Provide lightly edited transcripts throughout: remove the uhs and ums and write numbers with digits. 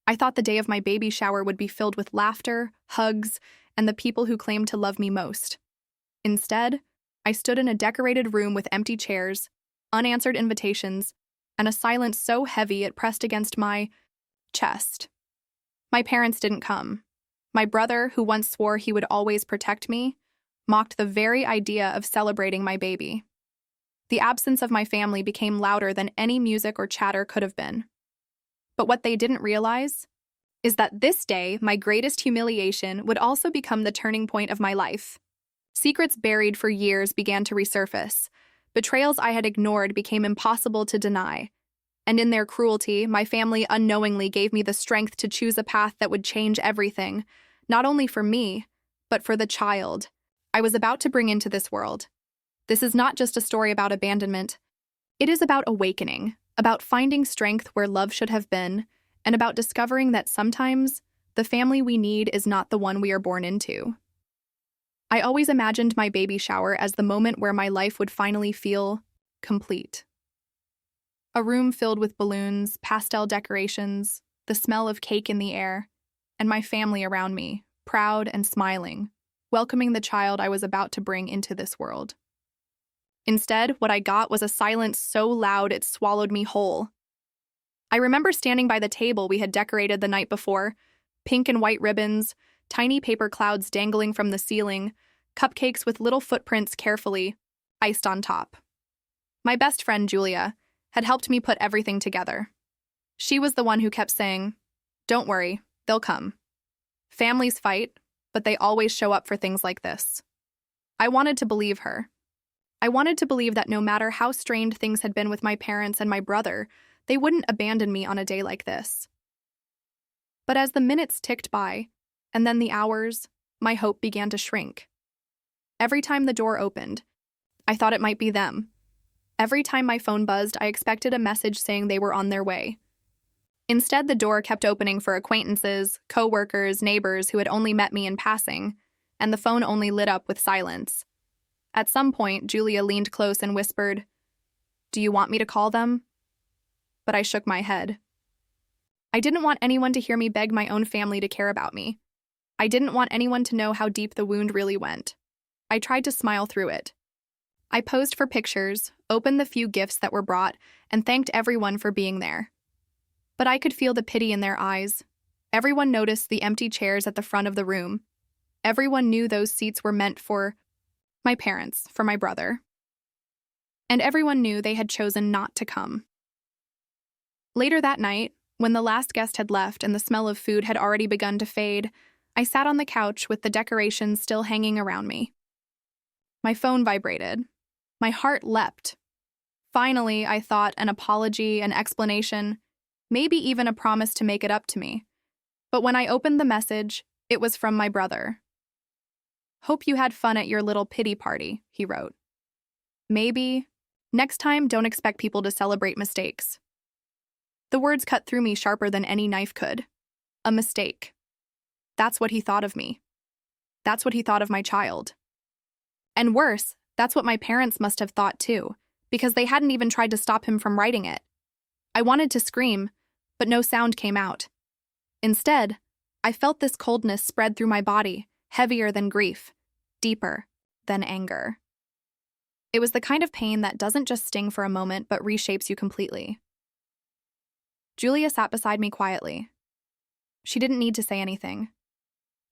I thought the day of my baby shower would be filled with laughter, hugs, and the people who claimed to love me most. Instead, I stood in a decorated room with empty chairs, unanswered invitations, and a silence so heavy it pressed against my chest. My parents didn't come. My brother, who once swore he would always protect me, mocked the very idea of celebrating my baby. The absence of my family became louder than any music or chatter could have been. But what they didn't realize is that this day, my greatest humiliation would also become the turning point of my life. Secrets buried for years began to resurface. Betrayals I had ignored became impossible to deny. And in their cruelty, my family unknowingly gave me the strength to choose a path that would change everything, not only for me, but for the child I was about to bring into this world. This is not just a story about abandonment. It is about awakening, about finding strength where love should have been, and about discovering that sometimes the family we need is not the one we are born into. I always imagined my baby shower as the moment where my life would finally feel complete. A room filled with balloons, pastel decorations, the smell of cake in the air, and my family around me, proud and smiling, welcoming the child I was about to bring into this world. Instead, what I got was a silence so loud it swallowed me whole. I remember standing by the table we had decorated the night before, pink and white ribbons, tiny paper clouds dangling from the ceiling, cupcakes with little footprints carefully iced on top. My best friend, Julia, had helped me put everything together. She was the one who kept saying, "Don't worry, they'll come. Families fight, but they always show up for things like this." I wanted to believe her. I wanted to believe that no matter how strained things had been with my parents and my brother, they wouldn't abandon me on a day like this. But as the minutes ticked by, and then the hours, my hope began to shrink. Every time the door opened, I thought it might be them. Every time my phone buzzed, I expected a message saying they were on their way. Instead, the door kept opening for acquaintances, co-workers, neighbors who had only met me in passing, and the phone only lit up with silence. At some point, Julia leaned close and whispered, "Do you want me to call them?" But I shook my head. I didn't want anyone to hear me beg my own family to care about me. I didn't want anyone to know how deep the wound really went. I tried to smile through it. I posed for pictures, opened the few gifts that were brought, and thanked everyone for being there. But I could feel the pity in their eyes. Everyone noticed the empty chairs at the front of the room. Everyone knew those seats were meant for my parents, for my brother. And everyone knew they had chosen not to come. Later that night, when the last guest had left and the smell of food had already begun to fade, I sat on the couch with the decorations still hanging around me. My phone vibrated. My heart leapt. Finally, I thought, an apology, an explanation, maybe even a promise to make it up to me. But when I opened the message, it was from my brother. "Hope you had fun at your little pity party," he wrote. "Maybe. Next time, don't expect people to celebrate mistakes." The words cut through me sharper than any knife could. A mistake. That's what he thought of me. That's what he thought of my child. And worse, that's what my parents must have thought too, because they hadn't even tried to stop him from writing it. I wanted to scream, but no sound came out. Instead, I felt this coldness spread through my body, heavier than grief, deeper than anger. It was the kind of pain that doesn't just sting for a moment but reshapes you completely. Julia sat beside me quietly. She didn't need to say anything.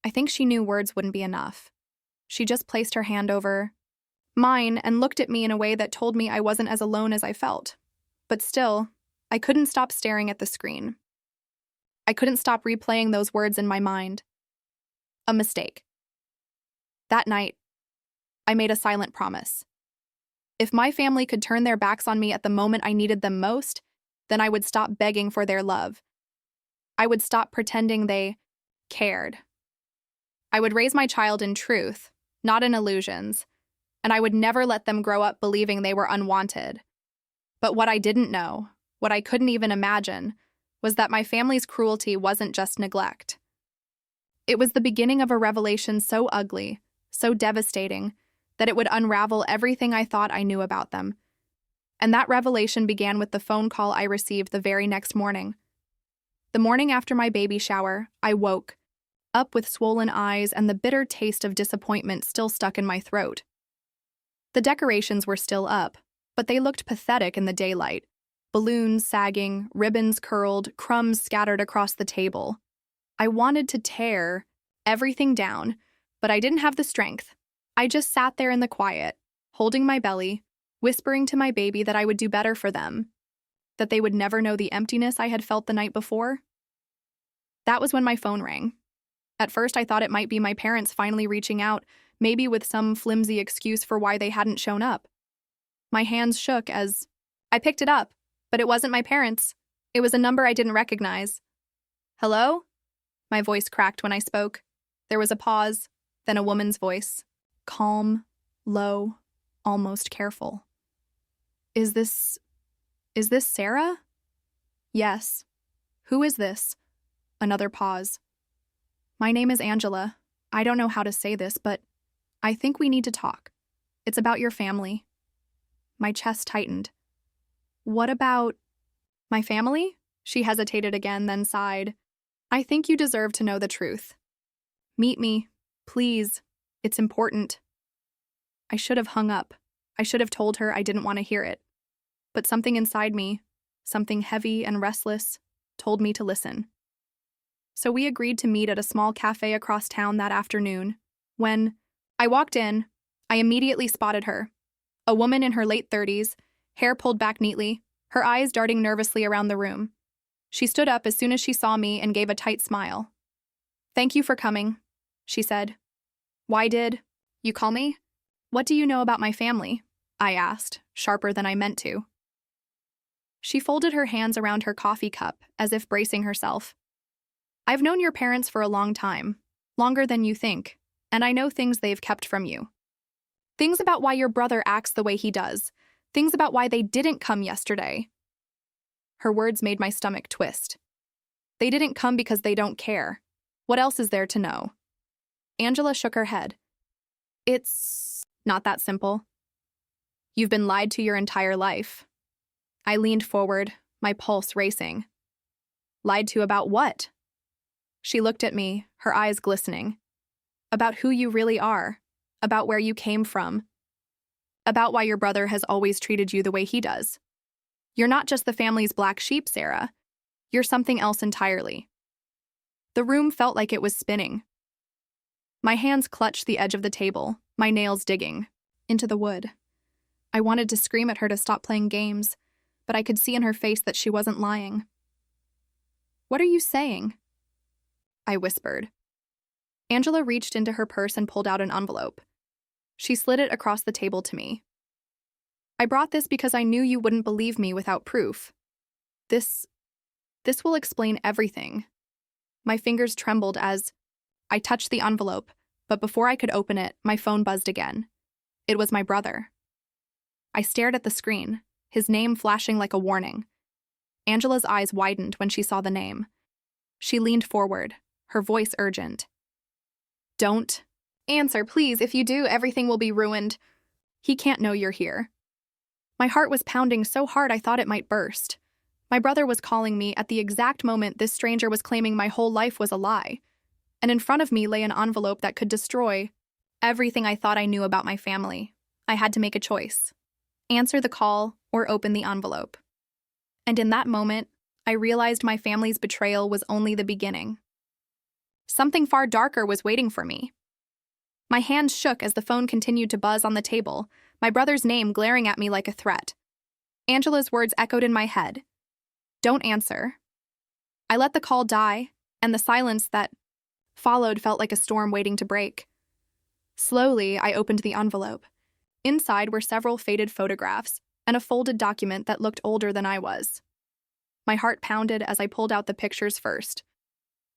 I think she knew words wouldn't be enough. She just placed her hand over mine and looked at me in a way that told me I wasn't as alone as I felt. But still, I couldn't stop staring at the screen. I couldn't stop replaying those words in my mind. A mistake. That night, I made a silent promise. If my family could turn their backs on me at the moment I needed them most, then I would stop begging for their love. I would stop pretending they cared. I would raise my child in truth, not in illusions, and I would never let them grow up believing they were unwanted. But what I didn't know, what I couldn't even imagine, was that my family's cruelty wasn't just neglect. It was the beginning of a revelation so ugly, so devastating, that it would unravel everything I thought I knew about them. And that revelation began with the phone call I received the very next morning. The morning after my baby shower, I woke up with swollen eyes and the bitter taste of disappointment still stuck in my throat. The decorations were still up, but they looked pathetic in the daylight. Balloons sagging, ribbons curled, crumbs scattered across the table. I wanted to tear everything down, but I didn't have the strength. I just sat there in the quiet, holding my belly, whispering to my baby that I would do better for them, that they would never know the emptiness I had felt the night before. That was when my phone rang. At first, I thought it might be my parents finally reaching out, maybe with some flimsy excuse for why they hadn't shown up. My hands shook as I picked it up, but it wasn't my parents. It was a number I didn't recognize. "Hello?" My voice cracked when I spoke. There was a pause, then a woman's voice. Calm, low, almost careful. Is this Sarah?" "Yes." "Who is this?" Another pause. "My name is Angela. I don't know how to say this, but I think we need to talk. It's about your family." My chest tightened. "What about my family?" She hesitated again, then sighed. "I think you deserve to know the truth. Meet me, please. It's important." I should have hung up. I should have told her I didn't want to hear it. But something inside me, something heavy and restless, told me to listen. So we agreed to meet at a small cafe across town that afternoon. When I walked in, I immediately spotted her. A woman in her late 30s, hair pulled back neatly, her eyes darting nervously around the room. She stood up as soon as she saw me and gave a tight smile. "Thank you for coming," she said. "Why did you call me?" "What do you know about my family?" I asked, sharper than I meant to. She folded her hands around her coffee cup, as if bracing herself. "I've known your parents for a long time, longer than you think, and I know things they've kept from you. Things about why your brother acts the way he does, things about why they didn't come yesterday." Her words made my stomach twist. "They didn't come because they don't care. What else is there to know?" Angela shook her head. "It's not that simple. You've been lied to your entire life." I leaned forward, my pulse racing. "Lied to about what?" She looked at me, her eyes glistening. "About who you really are, about where you came from, about why your brother has always treated you the way he does. You're not just the family's black sheep, Sarah. You're something else entirely." The room felt like it was spinning. My hands clutched the edge of the table, my nails digging into the wood. I wanted to scream at her to stop playing games, but I could see in her face that she wasn't lying. "What are you saying?" I whispered. Angela reached into her purse and pulled out an envelope. She slid it across the table to me. "I brought this because I knew you wouldn't believe me without proof. This will explain everything." My fingers trembled as I touched the envelope, but before I could open it, my phone buzzed again. It was my brother. I stared at the screen, his name flashing like a warning. Angela's eyes widened when she saw the name. She leaned forward, her voice urgent. "Don't answer, please. If you do, everything will be ruined. He can't know you're here." My heart was pounding so hard I thought it might burst. My brother was calling me at the exact moment this stranger was claiming my whole life was a lie. And in front of me lay an envelope that could destroy everything I thought I knew about my family. I had to make a choice. Answer the call or open the envelope. And in that moment, I realized my family's betrayal was only the beginning. Something far darker was waiting for me. My hands shook as the phone continued to buzz on the table, my brother's name glaring at me like a threat. Angela's words echoed in my head. "Don't answer." I let the call die, and the silence that followed felt like a storm waiting to break. Slowly, I opened the envelope. Inside were several faded photographs and a folded document that looked older than I was. My heart pounded as I pulled out the pictures first.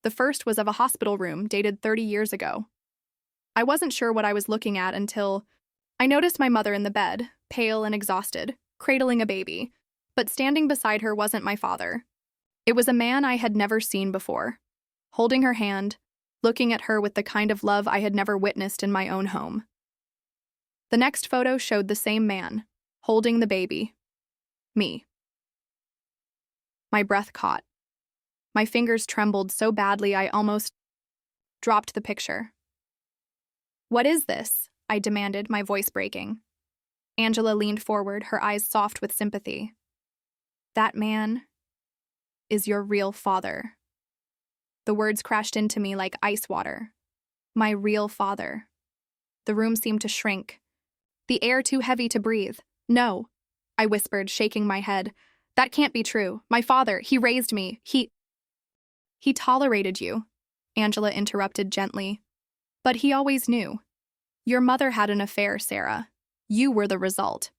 The first was of a hospital room dated 30 years ago. I wasn't sure what I was looking at until I noticed my mother in the bed, pale and exhausted, cradling a baby, but standing beside her wasn't my father. It was a man I had never seen before, holding her hand, looking at her with the kind of love I had never witnessed in my own home. The next photo showed the same man, holding the baby. Me. My breath caught. My fingers trembled so badly I almost dropped the picture. "What is this?" I demanded, my voice breaking. Angela leaned forward, her eyes soft with sympathy. "That man is your real father." The words crashed into me like ice water. My real father. The room seemed to shrink, the air too heavy to breathe. "No," I whispered, shaking my head. "That can't be true. My father, he raised me. He tolerated you," Angela interrupted gently. "But he always knew. Your mother had an affair, Sarah. You were the result.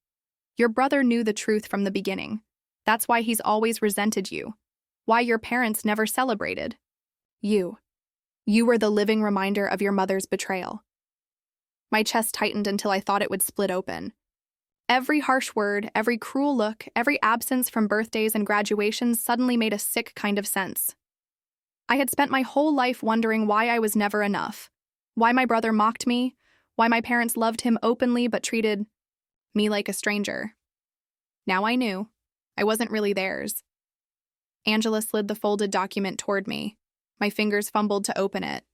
Your brother knew the truth from the beginning. That's why he's always resented you. Why your parents never celebrated. You were the living reminder of your mother's betrayal." My chest tightened until I thought it would split open. Every harsh word, every cruel look, every absence from birthdays and graduations suddenly made a sick kind of sense. I had spent my whole life wondering why I was never enough, why my brother mocked me, why my parents loved him openly but treated me like a stranger. Now I knew. I wasn't really theirs. Angela slid the folded document toward me. My fingers fumbled to open it.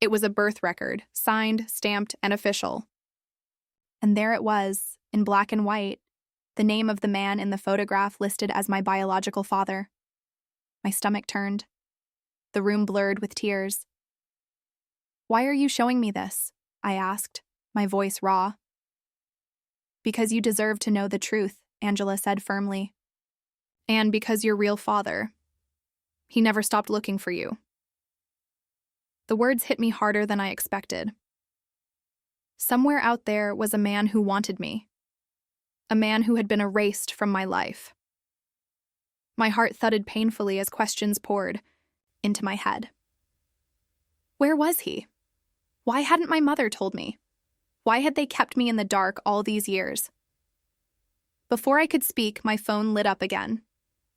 It was a birth record, signed, stamped, and official. And there it was, in black and white, the name of the man in the photograph listed as my biological father. My stomach turned. The room blurred with tears. "Why are you showing me this?" I asked, my voice raw. "Because you deserve to know the truth," Angela said firmly. "And because your real father, he never stopped looking for you." The words hit me harder than I expected. Somewhere out there was a man who wanted me. A man who had been erased from my life. My heart thudded painfully as questions poured into my head. Where was he? Why hadn't my mother told me? Why had they kept me in the dark all these years? Before I could speak, my phone lit up again.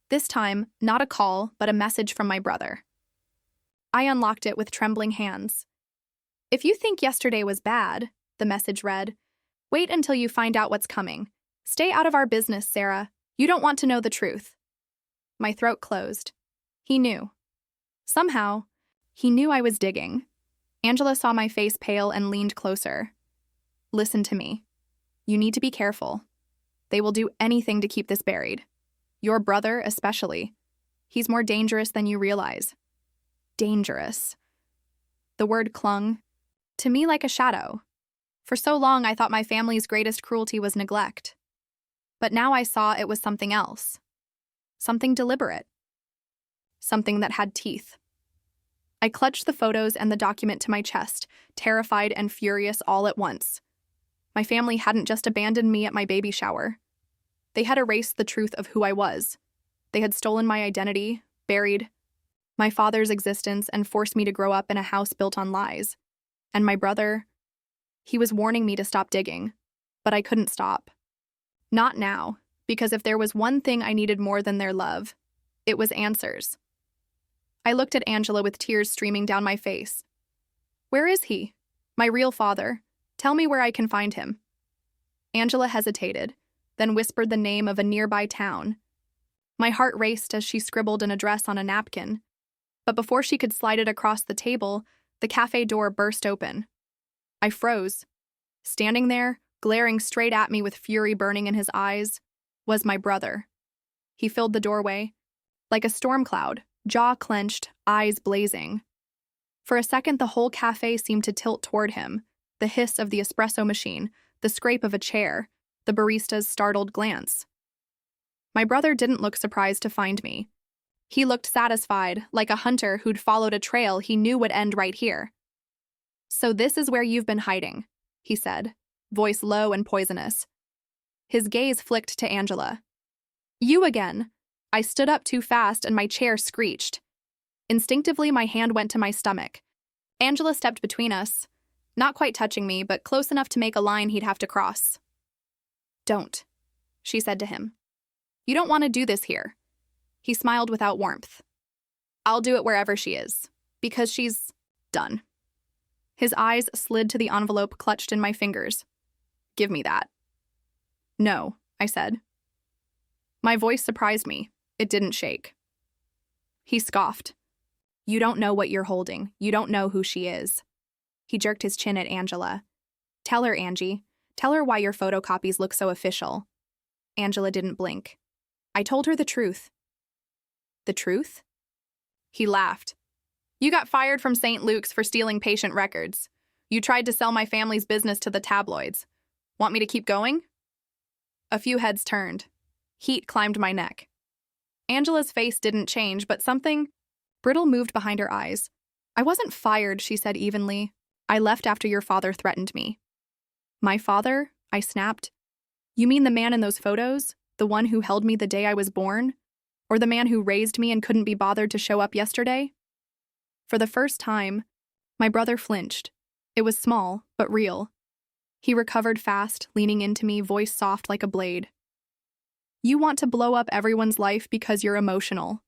This time, not a call, but a message from my brother. I unlocked it with trembling hands. "If you think yesterday was bad," the message read, "wait until you find out what's coming. Stay out of our business, Sarah. You don't want to know the truth." My throat closed. He knew. Somehow, he knew I was digging. Angela saw my face pale and leaned closer. "Listen to me. You need to be careful. They will do anything to keep this buried. Your brother, especially. He's more dangerous than you realize." Dangerous. The word clung to me like a shadow. For so long, I thought my family's greatest cruelty was neglect. But now I saw it was something else. Something deliberate. Something that had teeth. I clutched the photos and the document to my chest, terrified and furious all at once. My family hadn't just abandoned me at my baby shower. They had erased the truth of who I was. They had stolen my identity, buried my father's existence, and forced me to grow up in a house built on lies. And my brother, he was warning me to stop digging, but I couldn't stop. Not now, because if there was one thing I needed more than their love, it was answers. I looked at Angela with tears streaming down my face. "Where is he? My real father. Tell me where I can find him." Angela hesitated, then whispered the name of a nearby town. My heart raced as she scribbled an address on a napkin. But before she could slide it across the table, the cafe door burst open. I froze. Standing there, glaring straight at me with fury burning in his eyes, was my brother. He filled the doorway, like a storm cloud, jaw clenched, eyes blazing. For a second, the whole cafe seemed to tilt toward him, the hiss of the espresso machine, the scrape of a chair, the barista's startled glance. My brother didn't look surprised to find me. He looked satisfied, like a hunter who'd followed a trail he knew would end right here. "So this is where you've been hiding," he said, voice low and poisonous. His gaze flicked to Angela. "You again." I stood up too fast and my chair screeched. Instinctively, my hand went to my stomach. Angela stepped between us, not quite touching me, but close enough to make a line he'd have to cross. "Don't," she said to him. "You don't want to do this here." He smiled without warmth. "I'll do it wherever she is, because she's done." His eyes slid to the envelope clutched in my fingers. "Give me that." "No," I said. My voice surprised me. It didn't shake. He scoffed. You don't know what you're holding. You don't know who she is. He jerked his chin at Angela. Tell her, Angie. Tell her why your photocopies look so official. Angela didn't blink. I told her the truth. The truth? He laughed. You got fired from St. Luke's for stealing patient records. You tried to sell my family's business to the tabloids. Want me to keep going? A few heads turned. Heat climbed my neck. Angela's face didn't change, but something brittle moved behind her eyes. I wasn't fired, she said evenly. I left after your father threatened me. My father? I snapped. You mean the man in those photos? The one who held me the day I was born? Or the man who raised me and couldn't be bothered to show up yesterday? For the first time, my brother flinched. It was small, but real. He recovered fast, leaning into me, voice soft like a blade. You want to blow up everyone's life because you're emotional.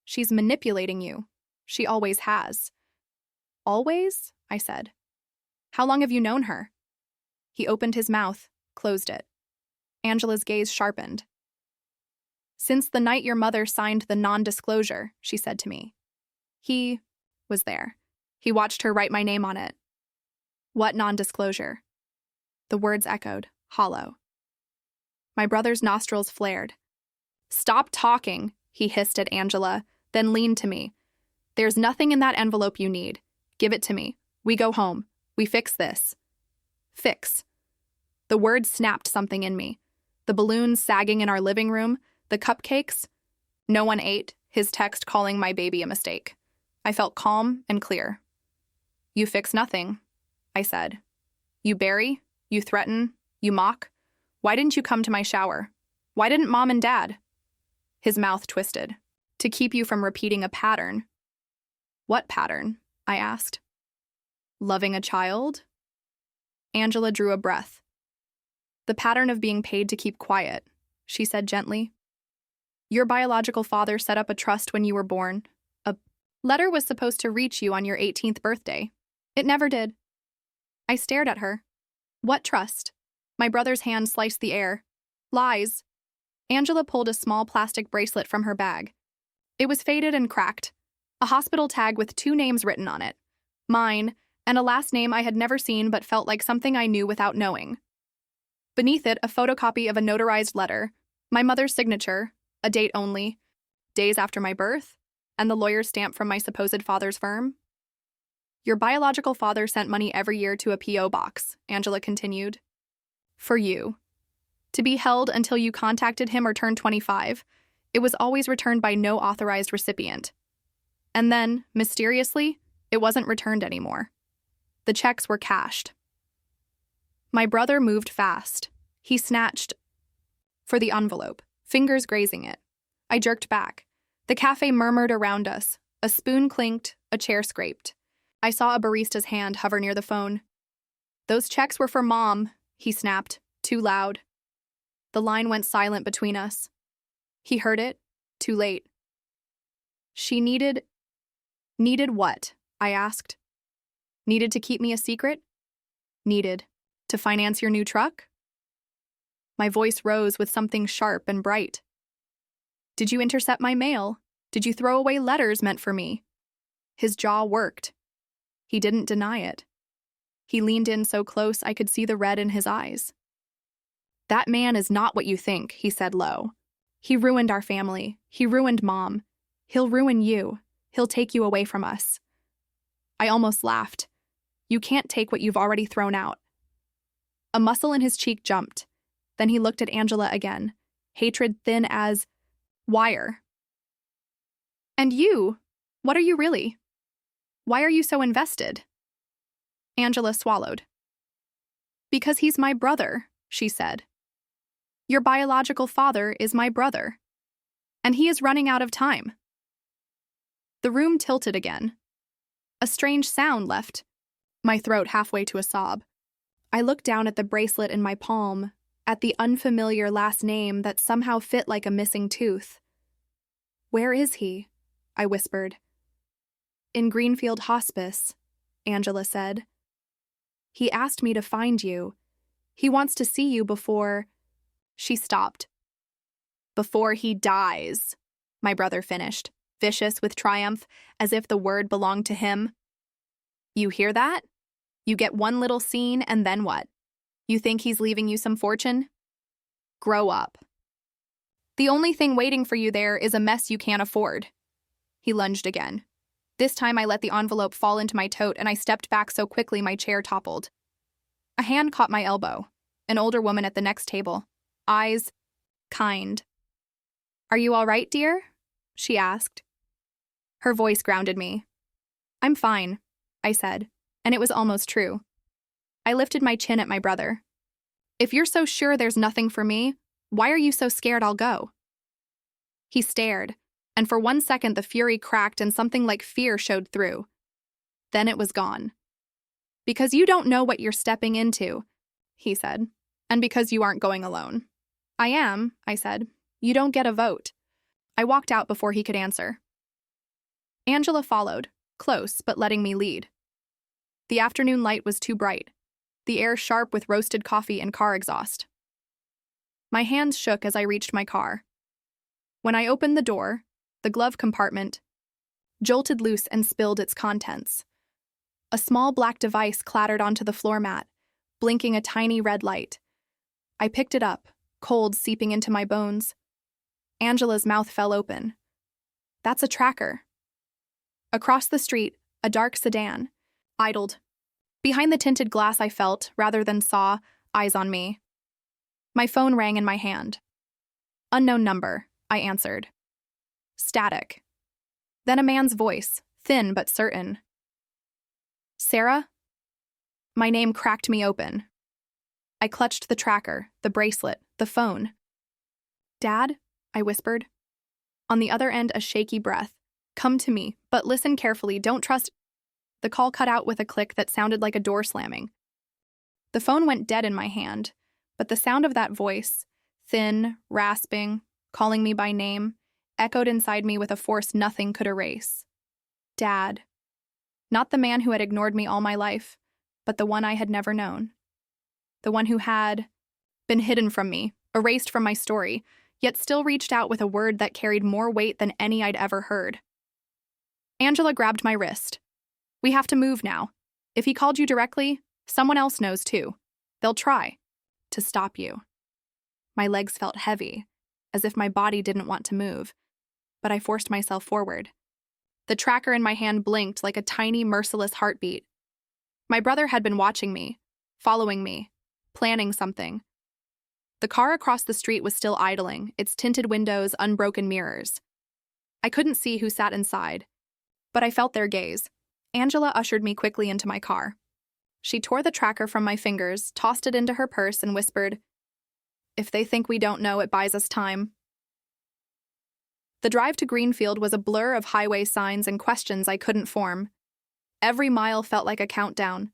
She's manipulating you. She always has. Always? I said. How long have you known her? He opened his mouth, closed it. Angela's gaze sharpened. Since the night your mother signed the non-disclosure, she said to me. He was there. He watched her write my name on it. What non-disclosure? The words echoed, hollow. My brother's nostrils flared. Stop talking, he hissed at Angela, then leaned to me. There's nothing in that envelope you need. Give it to me. We go home. We fix this. Fix. The word snapped something in me. The balloons sagging in our living room, the cupcakes. No one ate, his text calling my baby a mistake. I felt calm and clear. You fix nothing, I said. You bury, you threaten, you mock. Why didn't you come to my shower? Why didn't Mom and Dad? His mouth twisted. To keep you from repeating a pattern. What pattern? I asked. Loving a child? Angela drew a breath. The pattern of being paid to keep quiet, she said gently. Your biological father set up a trust when you were born. A letter was supposed to reach you on your 18th birthday. It never did. I stared at her. What trust? My brother's hand sliced the air. Lies. Angela pulled a small plastic bracelet from her bag. It was faded and cracked. A hospital tag with 2 names written on it. Mine, and a last name I had never seen but felt like something I knew without knowing. Beneath it, a photocopy of a notarized letter, my mother's signature, a date only, days after my birth, and the lawyer's stamp from my supposed father's firm. Your biological father sent money every year to a P.O. box, Angela continued. For you. To be held until you contacted him or turned 25, it was always returned by no authorized recipient. And then, mysteriously, it wasn't returned anymore. The checks were cashed. My brother moved fast. He snatched for the envelope, fingers grazing it. I jerked back. The cafe murmured around us. A spoon clinked, a chair scraped. I saw a barista's hand hover near the phone. Those checks were for Mom, he snapped, too loud. The line went silent between us. He heard it, too late. She needed what? I asked. Needed to keep me a secret? Needed to finance your new truck? My voice rose with something sharp and bright. Did you intercept my mail? Did you throw away letters meant for me? His jaw worked. He didn't deny it. He leaned in so close I could see the red in his eyes. That man is not what you think, he said low. He ruined our family. He ruined Mom. He'll ruin you. He'll take you away from us. I almost laughed. You can't take what you've already thrown out. A muscle in his cheek jumped. Then he looked at Angela again, hatred thin as wire. And you? What are you really? Why are you so invested? Angela swallowed. Because he's my brother, she said. Your biological father is my brother. And he is running out of time. The room tilted again. A strange sound left my throat halfway to a sob. I looked down at the bracelet in my palm, at the unfamiliar last name that somehow fit like a missing tooth. Where is he? I whispered. In Greenfield Hospice, Angela said. He asked me to find you. He wants to see you before... She stopped. Before he dies, my brother finished, vicious with triumph, as if the word belonged to him. You hear that? You get one little scene, and then what? You think he's leaving you some fortune? Grow up. The only thing waiting for you there is a mess you can't afford. He lunged again. This time I let the envelope fall into my tote and I stepped back so quickly my chair toppled. A hand caught my elbow. An older woman at the next table. Eyes kind. Are you all right, dear? She asked. Her voice grounded me. I'm fine, I said, and it was almost true. I lifted my chin at my brother. If you're so sure there's nothing for me, why are you so scared I'll go? He stared, and for 1 second the fury cracked and something like fear showed through. Then it was gone. Because you don't know what you're stepping into, he said, and because you aren't going alone. I am, I said. You don't get a vote. I walked out before he could answer. Angela followed, close but letting me lead. The afternoon light was too bright, the air sharp with roasted coffee and car exhaust. My hands shook as I reached my car. When I opened the door, the glove compartment jolted loose and spilled its contents. A small black device clattered onto the floor mat, blinking a tiny red light. I picked it up, cold seeping into my bones. Angela's mouth fell open. That's a tracker. Across the street, a dark sedan idled. Behind the tinted glass I felt, rather than saw, eyes on me. My phone rang in my hand. Unknown number, I answered. Static. Then a man's voice, thin but certain. Sarah? My name cracked me open. I clutched the tracker, the bracelet, the phone. Dad? I whispered. On the other end, a shaky breath. Come to me, but listen carefully, don't trust. The call cut out with a click that sounded like a door slamming. The phone went dead in my hand, but the sound of that voice, thin, rasping, calling me by name, echoed inside me with a force nothing could erase. Dad. Not the man who had ignored me all my life, but the one I had never known. The one who had been hidden from me, erased from my story, yet still reached out with a word that carried more weight than any I'd ever heard. Angela grabbed my wrist. We have to move now. If he called you directly, someone else knows too. They'll try to stop you. My legs felt heavy, as if my body didn't want to move, but I forced myself forward. The tracker in my hand blinked like a tiny, merciless heartbeat. My brother had been watching me, following me, planning something. The car across the street was still idling, its tinted windows unbroken mirrors. I couldn't see who sat inside, but I felt their gaze. Angela ushered me quickly into my car. She tore the tracker from my fingers, tossed it into her purse, and whispered, If they think we don't know, it buys us time. The drive to Greenfield was a blur of highway signs and questions I couldn't form. Every mile felt like a countdown.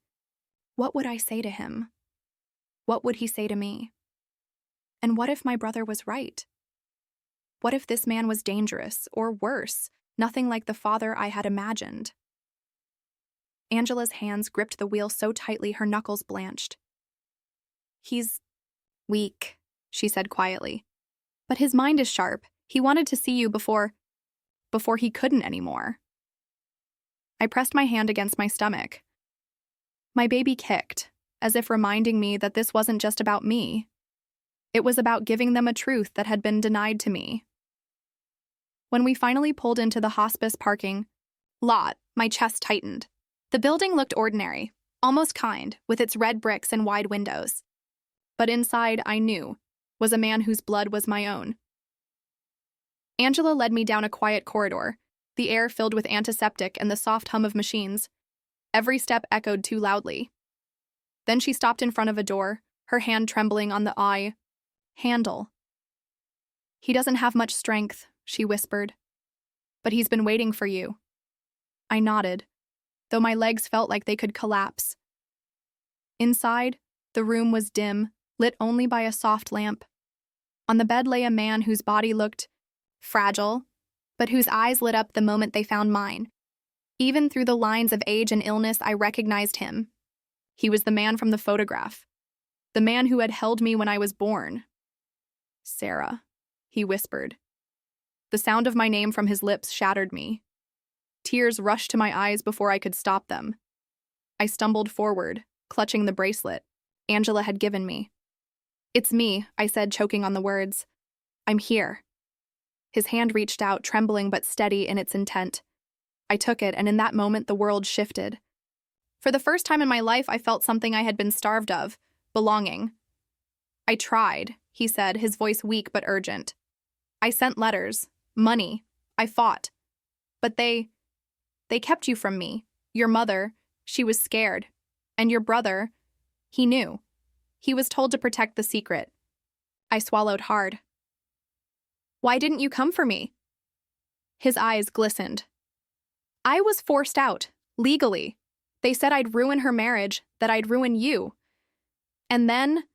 What would I say to him? What would he say to me? And what if my brother was right? What if this man was dangerous, or worse, nothing like the father I had imagined? Angela's hands gripped the wheel so tightly her knuckles blanched. He's weak, she said quietly. But his mind is sharp. He wanted to see you before he couldn't anymore. I pressed my hand against my stomach. My baby kicked, as if reminding me that this wasn't just about me. It was about giving them a truth that had been denied to me. When we finally pulled into the hospice parking lot, my chest tightened. The building looked ordinary, almost kind, with its red bricks and wide windows. But inside, I knew, was a man whose blood was my own. Angela led me down a quiet corridor, the air filled with antiseptic and the soft hum of machines. Every step echoed too loudly. Then she stopped in front of a door, her hand trembling on the handle. He doesn't have much strength, she whispered. But he's been waiting for you. I nodded, though my legs felt like they could collapse. Inside, the room was dim, lit only by a soft lamp. On the bed lay a man whose body looked fragile, but whose eyes lit up the moment they found mine. Even through the lines of age and illness, I recognized him. He was the man from the photograph, the man who had held me when I was born. Sarah, he whispered. The sound of my name from his lips shattered me. Tears rushed to my eyes before I could stop them. I stumbled forward, clutching the bracelet Angela had given me. "It's me," I said, choking on the words. "I'm here." His hand reached out, trembling but steady in its intent. I took it, and in that moment the world shifted. For the first time in my life, I felt something I had been starved of: belonging. "I tried," he said, his voice weak but urgent. "I sent letters, money, I fought. But they kept you from me. Your mother, she was scared. And your brother, he knew. He was told to protect the secret." I swallowed hard. "Why didn't you come for me?" His eyes glistened. "I was forced out, legally. They said I'd ruin her marriage, that I'd ruin you. And then,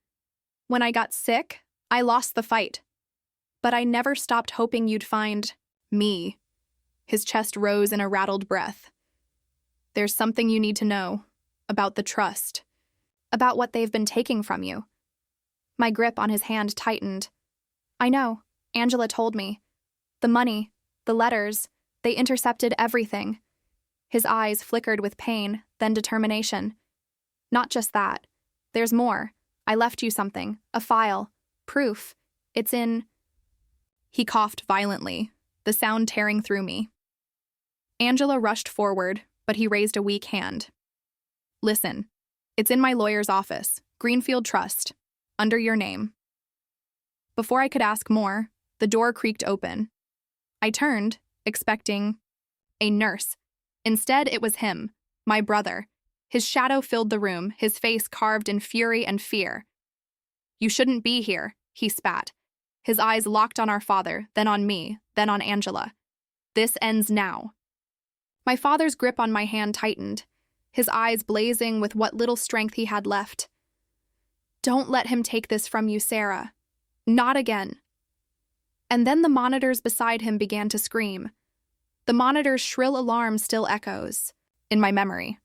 when I got sick, I lost the fight. But I never stopped hoping you'd find me." His chest rose in a rattled breath. "There's something you need to know about the trust, about what they've been taking from you." My grip on his hand tightened. "I know, Angela told me. The money, the letters, they intercepted everything." His eyes flickered with pain, then determination. "Not just that. There's more. I left you something, a file, proof. It's in—" He coughed violently, the sound tearing through me. Angela rushed forward, but he raised a weak hand. "Listen, it's in my lawyer's office, Greenfield Trust, under your name." Before I could ask more, the door creaked open. I turned, expecting a nurse. Instead, it was him, my brother. His shadow filled the room, his face carved in fury and fear. "You shouldn't be here," he spat. His eyes locked on our father, then on me, then on Angela. "This ends now." My father's grip on my hand tightened, his eyes blazing with what little strength he had left. "Don't let him take this from you, Sarah. Not again." And then the monitors beside him began to scream. The monitor's shrill alarm still echoes in my memory.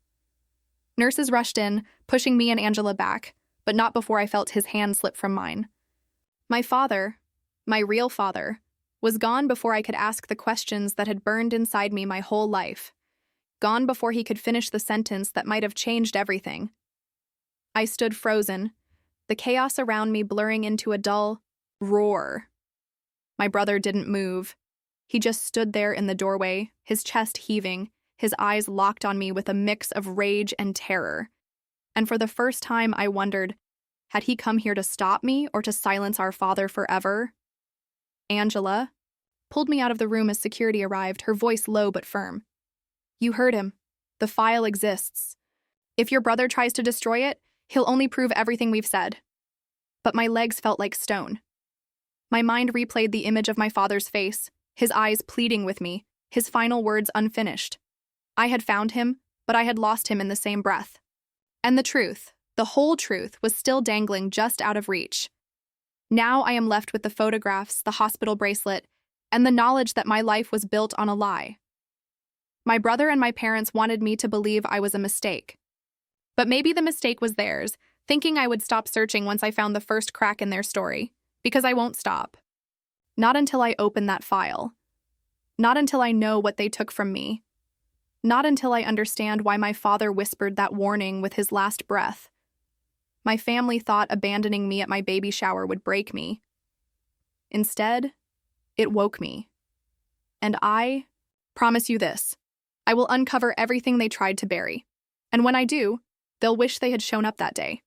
Nurses rushed in, pushing me and Angela back, but not before I felt his hand slip from mine. My father, my real father, was gone before I could ask the questions that had burned inside me my whole life. Gone before he could finish the sentence that might have changed everything. I stood frozen, the chaos around me blurring into a dull roar. My brother didn't move. He just stood there in the doorway, his chest heaving, his eyes locked on me with a mix of rage and terror. And for the first time, I wondered, had he come here to stop me or to silence our father forever? Angela pulled me out of the room as security arrived, her voice low but firm. "You heard him. The file exists. If your brother tries to destroy it, he'll only prove everything we've said." But my legs felt like stone. My mind replayed the image of my father's face, his eyes pleading with me, his final words unfinished. I had found him, but I had lost him in the same breath. And the truth, the whole truth, was still dangling just out of reach. Now I am left with the photographs, the hospital bracelet, and the knowledge that my life was built on a lie. My brother and my parents wanted me to believe I was a mistake. But maybe the mistake was theirs, thinking I would stop searching once I found the first crack in their story. Because I won't stop. Not until I open that file. Not until I know what they took from me. Not until I understand why my father whispered that warning with his last breath. My family thought abandoning me at my baby shower would break me. Instead, it woke me. And I promise you this. I will uncover everything they tried to bury. And when I do, they'll wish they had shown up that day.